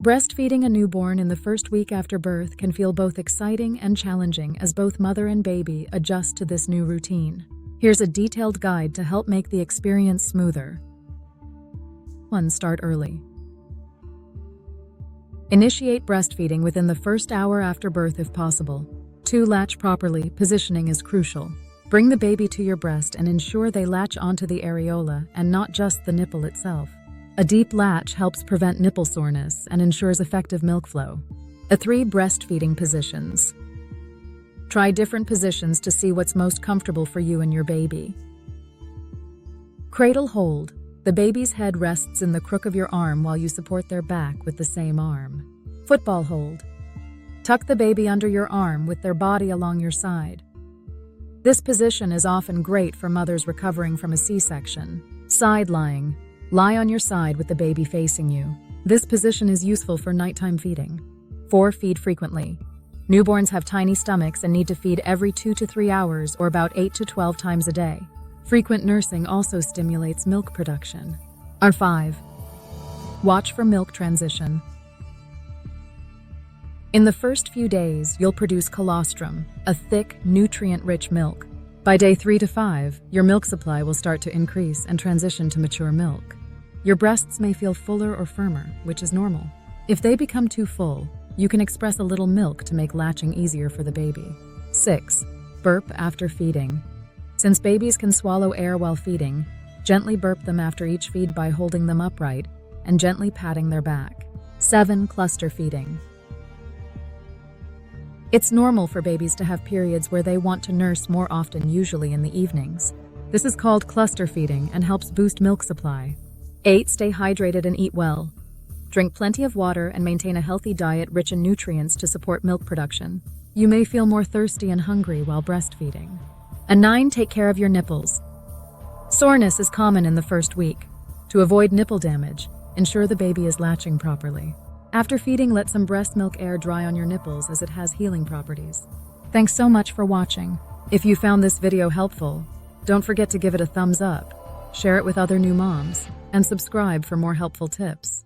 Breastfeeding a newborn in the first week after birth can feel both exciting and challenging as both mother and baby adjust to this new routine. Here's a detailed guide to help make the experience smoother. 1. Start early. Initiate breastfeeding within the first hour after birth if possible. 2. Latch properly. Positioning is crucial. Bring the baby to your breast and ensure they latch onto the areola and not just the nipple itself. A deep latch helps prevent nipple soreness and ensures effective milk flow. 3. Breastfeeding positions. Try different positions to see what's most comfortable for you and your baby. Cradle hold. The baby's head rests in the crook of your arm while you support their back with the same arm. Football hold. Tuck the baby under your arm with their body along your side. This position is often great for mothers recovering from a C-section. Side lying. Lie on your side with the baby facing you. This position is useful for nighttime feeding. 4. Feed frequently. Newborns have tiny stomachs and need to feed every 2 to 3 hours or about 8 to 12 times a day. Frequent nursing also stimulates milk production. 5. Watch for milk transition. In the first few days, you'll produce colostrum, a thick, nutrient-rich milk. By day 3 to 5, your milk supply will start to increase and transition to mature milk. Your breasts may feel fuller or firmer, which is normal. If they become too full, you can express a little milk to make latching easier for the baby. 6. Burp after feeding. Since babies can swallow air while feeding, gently burp them after each feed by holding them upright and gently patting their back. 7. Cluster feeding. It's normal for babies to have periods where they want to nurse more often, usually in the evenings. This is called cluster feeding and helps boost milk supply. 8. Stay hydrated and eat well. Drink plenty of water and maintain a healthy diet rich in nutrients to support milk production. You may feel more thirsty and hungry while breastfeeding. 9. Take care of your nipples. Soreness is common in the first week. To avoid nipple damage, ensure the baby is latching properly. After feeding, let some breast milk air dry on your nipples as it has healing properties. Thanks so much for watching. If you found this video helpful, don't forget to give it a thumbs up, share it with other new moms, and subscribe for more helpful tips.